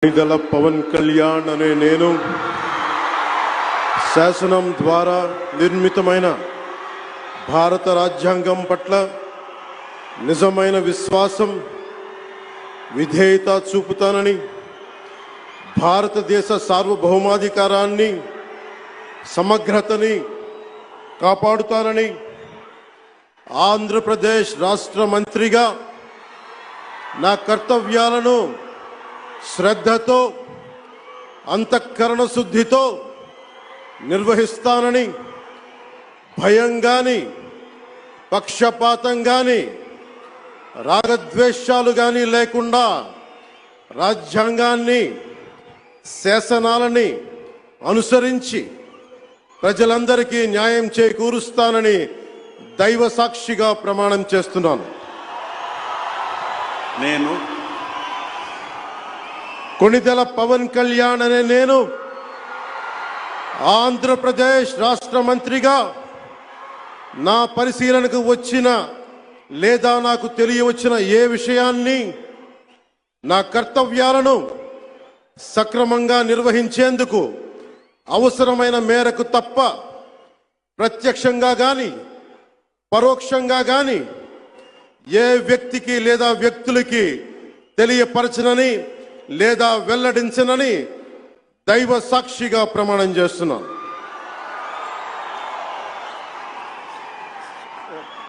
కొణిదెల పవన్ కళ్యాణ్ అనే నేను శాసనం ద్వారా నిర్మితమైన భారత రాజ్యాంగం పట్ల నిజమైన విశ్వాసం విధేయత చూపుతానని, భారతదేశ సార్వభౌమాధికారాన్ని సమగ్రతని కాపాడుతానని, ఆంధ్రప్రదేశ్ రాష్ట్ర మంత్రిగా నా కర్తవ్యాలను శ్రద్ధతో అంతఃకరణ శుద్ధితో నిర్వహిస్తానని, భయం గాని పక్షపాతం గాని రాగద్వేషాలు గాని లేకుండా రాజ్యాంగాన్ని శాసనాలని అనుసరించి ప్రజలందరికీ న్యాయం చేకూరుస్తానని దైవ సాక్షిగా ప్రమాణం చేస్తున్నాను. నేను కొణిదెల పవన్ కళ్యాణ్ అనే నేను ఆంధ్రప్రదేశ్ రాష్ట్ర మంత్రిగా నా పరిశీలనకు వచ్చిన లేదా నాకు తెలియవచ్చిన ఏ విషయాన్ని నా కర్తవ్యాలను సక్రమంగా నిర్వహించేందుకు అవసరమైన మేరకు తప్ప ప్రత్యక్షంగా గాని పరోక్షంగా గాని ఏ వ్యక్తికి లేదా వ్యక్తులకి తెలియపరచనని లేదా వెల్లడించనని దైవ సాక్షిగా ప్రమాణం చేస్తున్నాను.